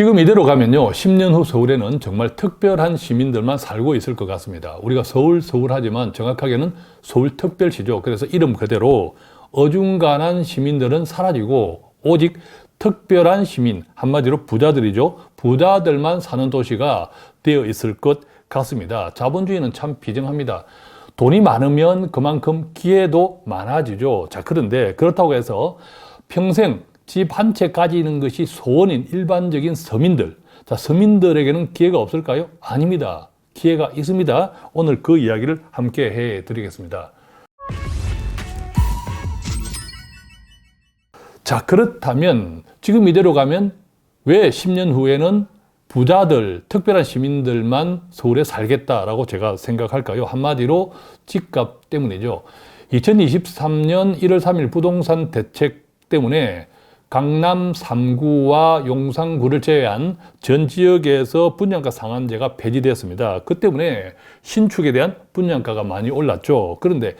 지금 이대로 가면요, 10년 후 서울에는 정말 특별한 시민들만 살고 있을 것 같습니다. 우리가 서울 하지만 정확하게는 서울특별시죠. 그래서 이름 그대로 어중간한 시민들은 사라지고 오직 특별한 시민, 한마디로 부자들이죠. 부자들만 사는 도시가 되어 있을 것 같습니다. 자본주의는 참 비정합니다. 돈이 많으면 그만큼 기회도 많아지죠. 자, 그런데 그렇다고 해서 평생 집 한 채 가지는 것이 소원인 일반적인 서민들. 자, 서민들에게는 기회가 없을까요? 아닙니다. 기회가 있습니다. 오늘 그 이야기를 함께 해 드리겠습니다. 자, 그렇다면 지금 이대로 가면 왜 10년 후에는 부자들, 특별한 시민들만 서울에 살겠다라고 제가 생각할까요? 한마디로 집값 때문이죠. 2023년 1월 3일 부동산 대책 때문에 강남 3구와 용산구를 제외한 전 지역에서 분양가 상한제가 폐지되었습니다. 그 때문에 신축에 대한 분양가가 많이 올랐죠. 그런데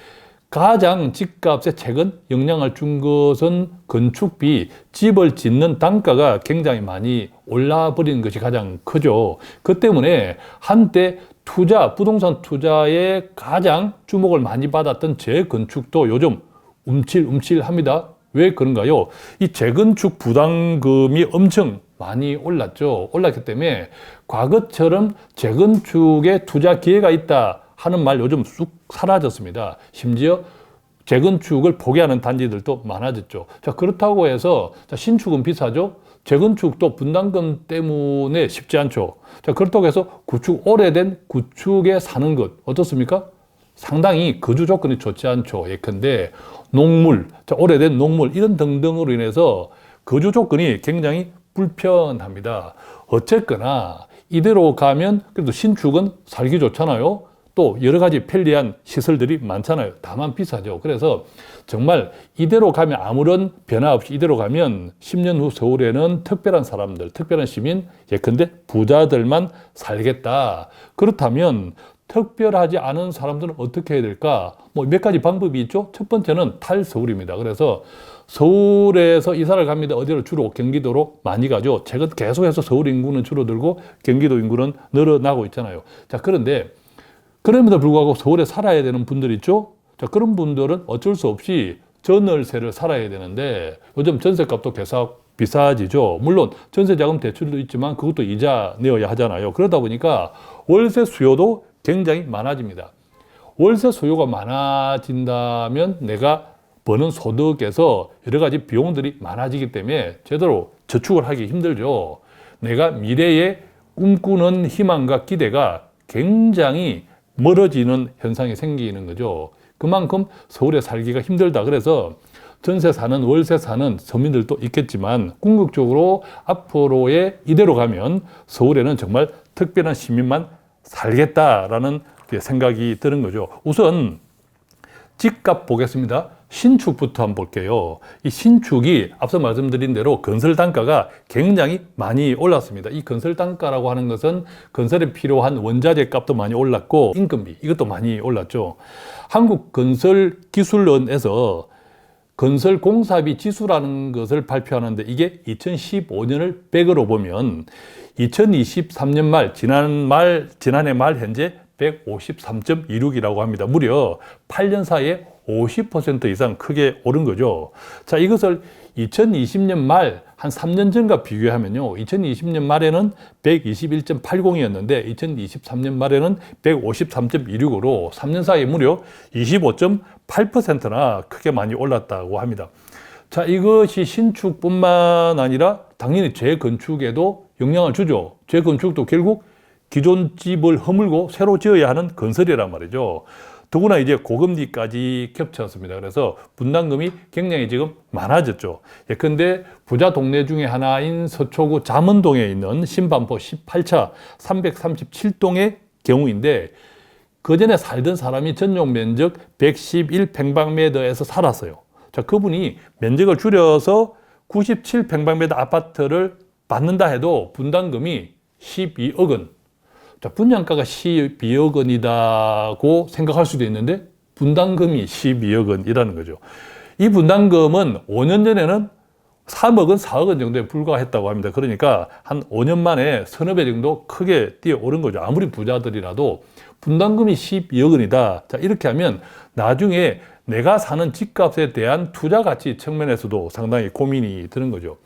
가장 집값에 최근 영향을 준 것은 건축비, 집을 짓는 단가가 굉장히 많이 올라버린 것이 가장 크죠. 그 때문에 한때 부동산 투자에 가장 주목을 많이 받았던 재건축도 요즘 움찔움찔합니다. 왜 그런가요? 이 재건축 부담금이 엄청 많이 올랐죠. 올랐기 때문에 과거처럼 재건축에 투자 기회가 있다 하는 말 요즘 쑥 사라졌습니다. 심지어 재건축을 포기하는 단지들도 많아졌죠. 자, 그렇다고 해서 신축은 비싸죠. 재건축도 분담금 때문에 쉽지 않죠. 자, 그렇다고 해서 오래된 구축에 사는 것 어떻습니까? 상당히 거주 조건이 좋지 않죠. 예컨대 농물, 오래된 농물 이런 등등으로 인해서 거주 조건이 굉장히 불편합니다. 어쨌거나 이대로 가면 그래도 신축은 살기 좋잖아요. 또 여러 가지 편리한 시설들이 많잖아요. 다만 비싸죠. 그래서 정말 이대로 가면 아무런 변화 없이 이대로 가면 10년 후 서울에는 특별한 사람들, 특별한 시민, 예컨대 부자들만 살겠다. 그렇다면 특별하지 않은 사람들은 어떻게 해야 될까? 몇 가지 방법이 있죠. 첫 번째는 탈서울입니다. 그래서 서울에서 이사를 갑니다. 어디로? 주로 경기도로 많이 가죠. 최근 계속해서 서울 인구는 줄어들고 경기도 인구는 늘어나고 있잖아요. 자, 그런데 그럼에도 불구하고 서울에 살아야 되는 분들 있죠. 자, 그런 분들은 어쩔 수 없이 전월세를 살아야 되는데 요즘 전세값도 비싸지죠. 물론 전세자금 대출도 있지만 그것도 이자 내어야 하잖아요. 그러다 보니까 월세 수요도 굉장이 많아집니다. 월세 수요가 많아진다면 내가 버는 소득에서 여러 가지 비용들이 많아지기 때문에 제대로 저축을 하기 힘들죠. 내가 미래에 꿈꾸는 희망과 기대가 굉장히 멀어지는 현상이 생기는 거죠. 그만큼 서울에 살기가 힘들다. 그래서 전세 사는, 월세 사는 서민들도 있겠지만 궁극적으로 앞으로의 이대로 가면 서울에는 정말 특별한 시민만 살겠다라는 생각이 드는 거죠. 우선 집값 보겠습니다. 신축부터 한번 볼게요. 이 신축이 앞서 말씀드린 대로 건설 단가가 굉장히 많이 올랐습니다. 이 건설 단가라고 하는 것은 건설에 필요한 원자재 값도 많이 올랐고 인건비 이것도 많이 올랐죠. 한국건설기술원에서 건설공사비 지수라는 것을 발표하는데 이게 2015년을 100으로 보면 2023년 말, 지난해 말 현재 153.26이라고 합니다. 무려 8년 사이에 50% 이상 크게 오른 거죠. 자, 이것을 2020년 말, 한 3년 전과 비교하면요. 2020년 말에는 121.80이었는데 2023년 말에는 153.16으로 3년 사이에 무려 25.8%나 크게 많이 올랐다고 합니다. 자, 이것이 신축뿐만 아니라 당연히 재건축에도 영향을 주죠. 재건축도 결국 기존 집을 허물고 새로 지어야 하는 건설이란 말이죠. 더구나 이제 고금리까지 겹쳤습니다. 그래서 분담금이 굉장히 지금 많아졌죠. 예컨대 부자 동네 중에 하나인 서초구 잠원동에 있는 신반포 18차 337동의 경우인데 그전에 살던 사람이 전용 면적 111평방미터에서 살았어요. 자, 그분이 면적을 줄여서 97평방미터 아파트를 받는다 해도 분담금이 12억 원. 자, 분양가가 12억 원이라고 생각할 수도 있는데 분담금이 12억 원이라는 거죠. 이 분담금은 5년 전에는 3억은 4억 원 정도에 불과했다고 합니다. 그러니까 한 5년 만에 서너 배 정도 크게 뛰어오른 거죠. 아무리 부자들이라도 분담금이 12억 원이다. 자, 이렇게 하면 나중에 내가 사는 집값에 대한 투자 가치 측면에서도 상당히 고민이 드는 거죠.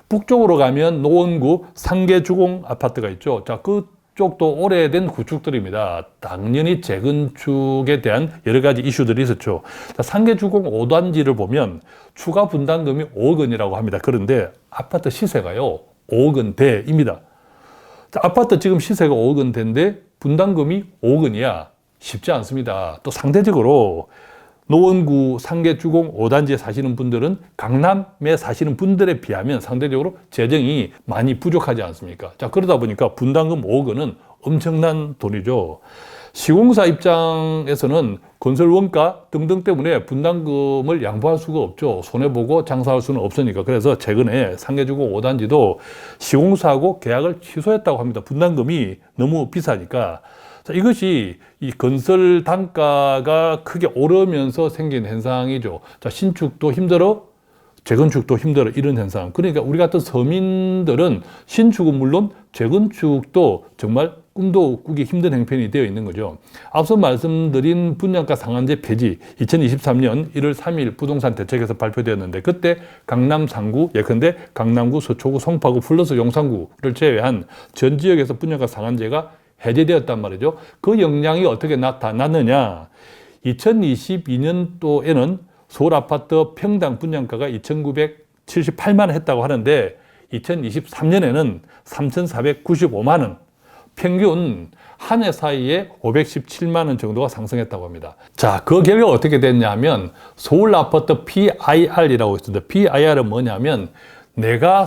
북쪽으로 가면 노원구 상계주공 아파트가 있죠. 자, 그쪽도 오래된 구축들입니다. 당연히 재건축에 대한 여러 가지 이슈들이 있었죠. 자, 상계주공 5단지를 보면 추가 분담금이 5억 원이라고 합니다. 그런데 아파트 시세가요, 5억 원대입니다. 자, 아파트 지금 시세가 5억 원대인데 분담금이 5억 원이야. 쉽지 않습니다. 또 상대적으로 노원구 상계주공 5단지에 사시는 분들은 강남에 사시는 분들에 비하면 상대적으로 재정이 많이 부족하지 않습니까? 자, 그러다 보니까 분담금 5억 원은 엄청난 돈이죠. 시공사 입장에서는 건설 원가 등등 때문에 분담금을 양보할 수가 없죠. 손해보고 장사할 수는 없으니까. 그래서 최근에 상계주공 5단지도 시공사하고 계약을 취소했다고 합니다. 분담금이 너무 비싸니까. 자, 이것이 이 건설 단가가 크게 오르면서 생긴 현상이죠. 자, 신축도 힘들어, 재건축도 힘들어, 이런 현상. 그러니까 우리 같은 서민들은 신축은 물론 재건축도 정말 꿈도 꾸기 힘든 형편이 되어 있는 거죠. 앞서 말씀드린 분양가 상한제 폐지, 2023년 1월 3일 부동산 대책에서 발표되었는데, 그때 강남 3구, 예컨대 강남구, 서초구, 송파구 플러스 용산구를 제외한 전 지역에서 분양가 상한제가 해제되었단 말이죠. 그 영향이 어떻게 나타났느냐. 2022년도에는 서울 아파트 평당 분양가가 2,978만 원 했다고 하는데 2023년에는 3,495만 원, 평균 한 해 사이에 517만 원 정도가 상승했다고 합니다. 자, 그 결과가 어떻게 됐냐면 서울 아파트 PIR이라고 있습니다. PIR은 뭐냐면 내가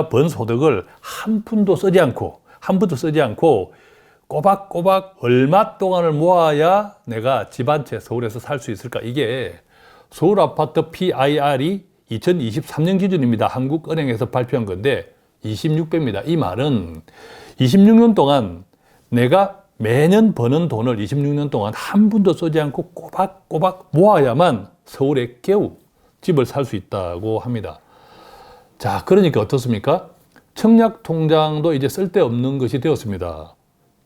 번 소득을 한 푼도 쓰지 않고 꼬박꼬박 얼마 동안을 모아야 내가 집 한 채 서울에서 살 수 있을까? 이게 서울 아파트 PIR이 2023년 기준입니다. 한국은행에서 발표한 건데 26배입니다. 이 말은 26년 동안 내가 매년 버는 돈을 26년 동안 한 푼도 쓰지 않고 꼬박꼬박 모아야만 서울에 겨우 집을 살 수 있다고 합니다. 자, 그러니까 어떻습니까? 청약통장도 이제 쓸데없는 것이 되었습니다.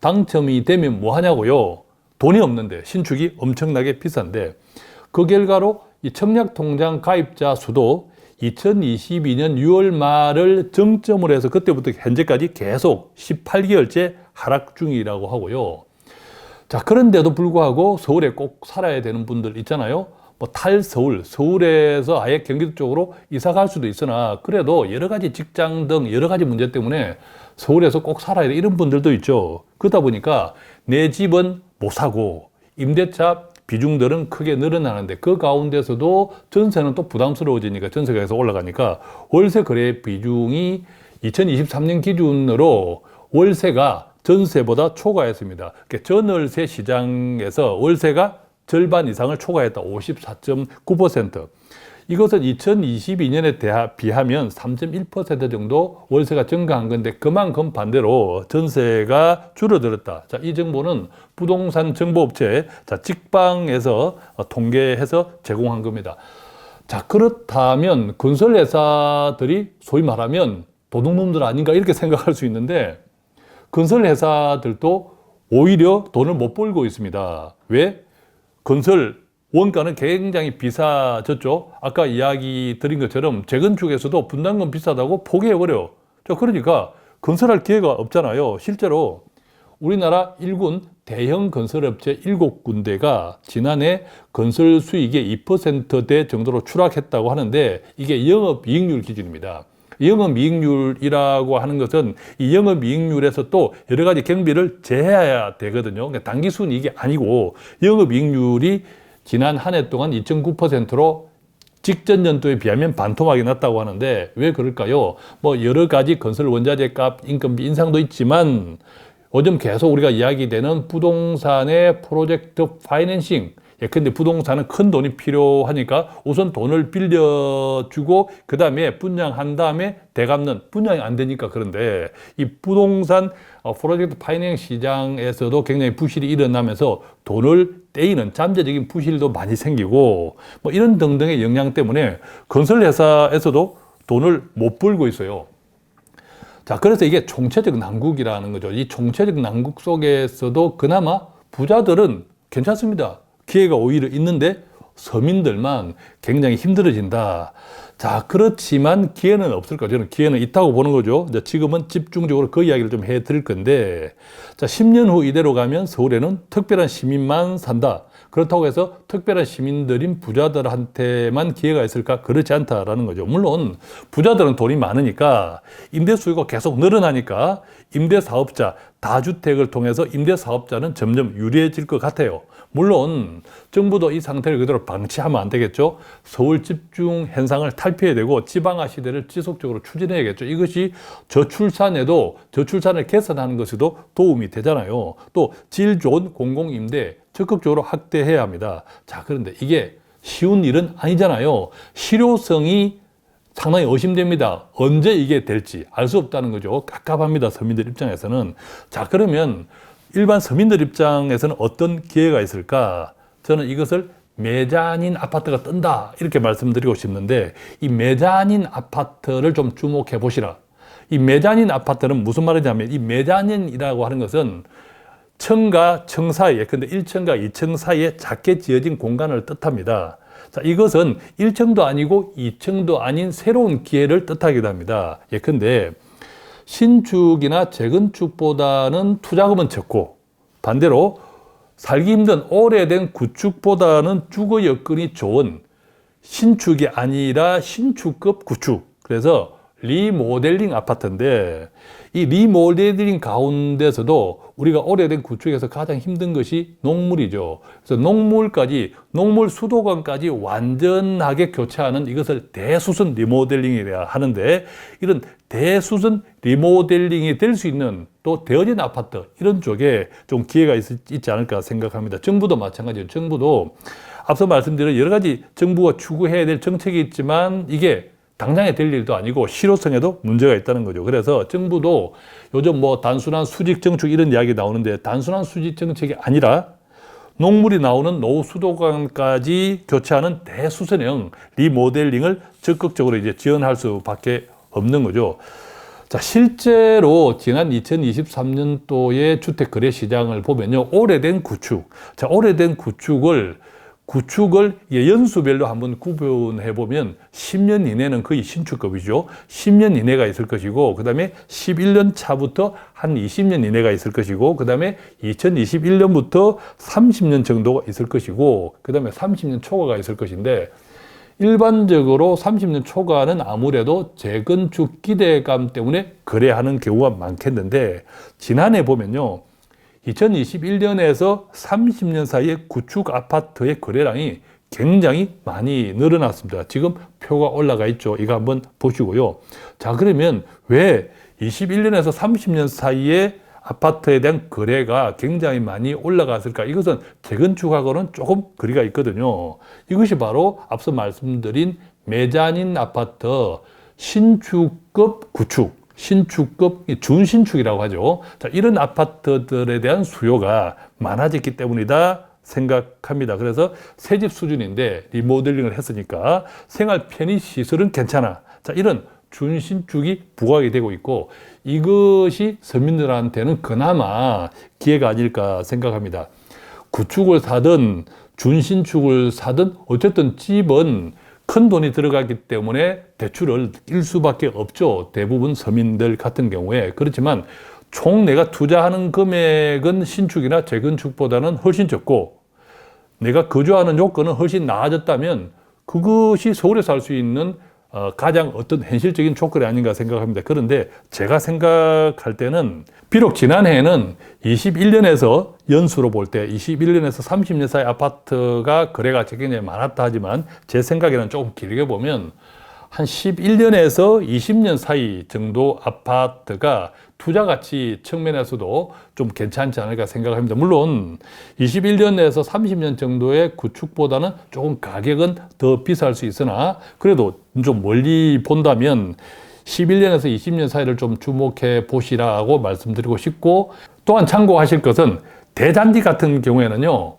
당첨이 되면 뭐 하냐고요? 돈이 없는데, 신축이 엄청나게 비싼데, 그 결과로 이 청약통장 가입자 수도 2022년 6월 말을 정점으로 해서 그때부터 현재까지 계속 18개월째 하락 중이라고 하고요. 자, 그런데도 불구하고 서울에 꼭 살아야 되는 분들 있잖아요. 뭐 서울에서 아예 경기도 쪽으로 이사 갈 수도 있으나 그래도 여러 가지 직장 등 여러 가지 문제 때문에 서울에서 꼭 살아야 돼, 이런 분들도 있죠. 그러다 보니까 내 집은 못 사고 임대차 비중들은 크게 늘어나는데 그 가운데서도 전세는 또 부담스러워지니까, 전세가 계속 올라가니까 월세 거래 비중이 2023년 기준으로 월세가 전세보다 초과했습니다. 그러니까 전월세 시장에서 월세가 절반 이상을 초과했다. 54.9%. 이것은 2022년에 비하면 3.1% 정도 월세가 증가한 건데 그만큼 반대로 전세가 줄어들었다. 자, 이 정보는 부동산 정보업체 직방에서 통계해서 제공한 겁니다. 자, 그렇다면 건설회사들이 소위 말하면 도둑놈들 아닌가 이렇게 생각할 수 있는데 건설회사들도 오히려 돈을 못 벌고 있습니다. 왜? 건설 원가는 굉장히 비싸졌죠. 아까 이야기 드린 것처럼 재건축에서도 분담금 비싸다고 포기해버려. 자, 그러니까 건설할 기회가 없잖아요. 실제로 우리나라 1군 대형 건설업체 7군데가 지난해 건설 수익의 2%대 정도로 추락했다고 하는데 이게 영업이익률 기준입니다. 영업이익률이라고 하는 것은 이 영업이익률에서 또 여러 가지 경비를 제해야 되거든요. 그러니까 단기순이익이 아니고 영업이익률이 지난 한 해 동안 2.9%로 직전 연도에 비하면 반토막이 났다고 하는데 왜 그럴까요? 뭐 여러 가지 건설 원자재 값, 인건비 인상도 있지만 요즘 계속 우리가 이야기되는 부동산의 프로젝트 파이낸싱, 예컨대 부동산은 큰 돈이 필요하니까 우선 돈을 빌려주고 그 다음에 분양한 다음에 대갚는, 분양이 안 되니까. 그런데 이 부동산 프로젝트 파이낸싱 시장에서도 굉장히 부실이 일어나면서 돈을 떼이는 잠재적인 부실도 많이 생기고 뭐 이런 등등의 영향 때문에 건설회사에서도 돈을 못 벌고 있어요. 자, 그래서 이게 총체적 난국이라는 거죠. 이 총체적 난국 속에서도 그나마 부자들은 괜찮습니다. 기회가 오히려 있는데 서민들만 굉장히 힘들어진다. 자, 그렇지만 기회는 없을까? 저는 기회는 있다고 보는 거죠. 지금은 집중적으로 그 이야기를 좀 해드릴 건데, 자, 10년 후 이대로 가면 서울에는 특별한 시민만 산다. 그렇다고 해서 특별한 시민들인 부자들한테만 기회가 있을까? 그렇지 않다라는 거죠. 물론 부자들은 돈이 많으니까 임대 수요가 계속 늘어나니까 임대사업자, 다주택을 통해서 임대사업자는 점점 유리해질 것 같아요. 물론 정부도 이 상태를 그대로 방치하면 안 되겠죠. 서울 집중 현상을 탈피해야 되고 지방화 시대를 지속적으로 추진해야겠죠. 이것이 저출산을 개선하는 것에도 도움이 되잖아요. 또 질 좋은 공공임대 적극적으로 확대해야 합니다. 자, 그런데 이게 쉬운 일은 아니잖아요. 실효성이 상당히 의심됩니다. 언제 이게 될지 알 수 없다는 거죠. 깝깝합니다. 서민들 입장에서는. 자, 그러면 일반 서민들 입장에서는 어떤 기회가 있을까? 저는 이것을 메자닌 아파트가 뜬다 이렇게 말씀드리고 싶는데, 이 메자닌 아파트를 좀 주목해 보시라. 이 메자닌 아파트는 무슨 말이냐면, 이 메자닌이라고 하는 것은 층과 층 사이에, 근데 1층과 2층 사이에 작게 지어진 공간을 뜻합니다. 자, 이것은 1층도 아니고 2층도 아닌 새로운 기회를 뜻하기도 합니다. 예컨대 신축이나 재건축보다는 투자금은 적고, 반대로 살기 힘든 오래된 구축보다는 주거 여건이 좋은 신축이 아니라 신축급 구축, 그래서 리모델링 아파트인데, 이 리모델링 가운데서도 우리가 오래된 구축에서 가장 힘든 것이 녹물이죠. 그래서 녹물 수도관까지 완전하게 교체하는 이것을 대수선 리모델링이라 하는데, 이런 대수선 리모델링이 될 수 있는 또 되어진 아파트, 이런 쪽에 좀 기회가 있지 않을까 생각합니다. 정부도 마찬가지예요. 정부도 앞서 말씀드린 여러 가지 정부가 추구해야 될 정책이 있지만 이게 당장에 될 일도 아니고 실효성에도 문제가 있다는 거죠. 그래서 정부도 요즘 뭐 단순한 수직 정책 이런 이야기 나오는데, 단순한 수직 정책이 아니라 녹물이 나오는 노후 수도관까지 교체하는 대수선형 리모델링을 적극적으로 이제 지원할 수밖에 없는 거죠. 자, 실제로 지난 2023년도의 주택 거래 시장을 보면요, 오래된 구축, 자, 오래된 구축을 연수별로 한번 구분해 보면 10년 이내는 거의 신축급이죠. 10년 이내가 있을 것이고, 그 다음에 11년 차부터 한 20년 이내가 있을 것이고, 그 다음에 2021년부터 30년 정도가 있을 것이고, 그 다음에 30년 초과가 있을 것인데, 일반적으로 30년 초과는 아무래도 재건축 기대감 때문에 거래하는 경우가 많겠는데, 지난해 보면요, 2021년에서 30년 사이에 구축 아파트의 거래량이 굉장히 많이 늘어났습니다. 지금 표가 올라가 있죠. 이거 한번 보시고요. 자, 그러면 왜 21년에서 30년 사이에 아파트에 대한 거래가 굉장히 많이 올라갔을까? 이것은 재건축하고는 조금 거리가 있거든요. 이것이 바로 앞서 말씀드린 메자닌 아파트 신축급 구축, 신축급 준신축이라고 하죠. 자, 이런 아파트들에 대한 수요가 많아졌기 때문이다 생각합니다. 그래서 새집 수준인데 리모델링을 했으니까 생활 편의 시설은 괜찮아. 자, 이런 준신축이 부각이 되고 있고, 이것이 서민들한테는 그나마 기회가 아닐까 생각합니다. 구축을 사든 준신축을 사든 어쨌든 집은 큰 돈이 들어가기 때문에 대출을 낄 수밖에 없죠. 대부분 서민들 같은 경우에. 그렇지만 총 내가 투자하는 금액은 신축이나 재건축보다는 훨씬 적고, 내가 거주하는 요건은 훨씬 나아졌다면 그것이 서울에서 할 수 있는 가장 어떤 현실적인 조건이 아닌가 생각합니다. 그런데 제가 생각할 때는 비록 지난해에는 21년에서 연수로 볼 때 21년에서 30년 사이 아파트가 거래가 굉장히 많았다 하지만, 제 생각에는 조금 길게 보면 한 11년에서 20년 사이 정도 아파트가 투자 가치 측면에서도 좀 괜찮지 않을까 생각합니다. 물론 21년에서 30년 정도의 구축보다는 조금 가격은 더 비쌀 수 있으나, 그래도 좀 멀리 본다면 11년에서 20년 사이를 좀 주목해 보시라고 말씀드리고 싶고, 또한 참고하실 것은 대잔디 같은 경우에는요,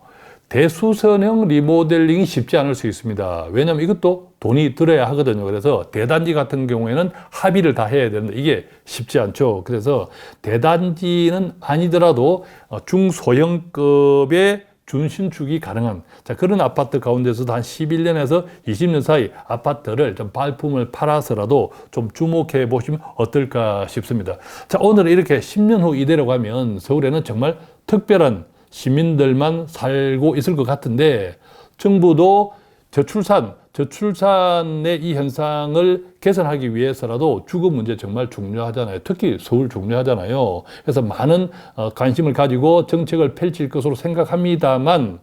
대수선형 리모델링이 쉽지 않을 수 있습니다. 왜냐하면 이것도 돈이 들어야 하거든요. 그래서 대단지 같은 경우에는 합의를 다 해야 되는데 이게 쉽지 않죠. 그래서 대단지는 아니더라도 중소형급의 준신축이 가능한 그런 아파트 가운데서도 한 11년에서 20년 사이 아파트를 좀 발품을 팔아서라도 좀 주목해 보시면 어떨까 싶습니다. 자, 오늘 이렇게 10년 후 이대로 가면 서울에는 정말 특별한 시민들만 살고 있을 것 같은데 정부도 저출산의 이 현상을 개선하기 위해서라도 주거 문제 정말 중요하잖아요. 특히 서울 중요하잖아요. 그래서 많은 관심을 가지고 정책을 펼칠 것으로 생각합니다만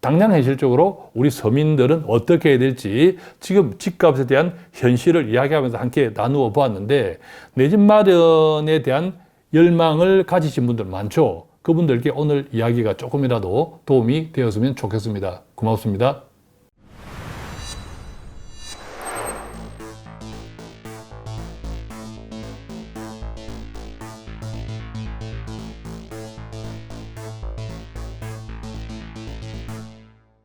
당장 현실적으로 우리 서민들은 어떻게 해야 될지 지금 집값에 대한 현실을 이야기하면서 함께 나누어 보았는데 내 집 마련에 대한 열망을 가지신 분들 많죠. 그분들께 오늘 이야기가 조금이라도 도움이 되었으면 좋겠습니다. 고맙습니다.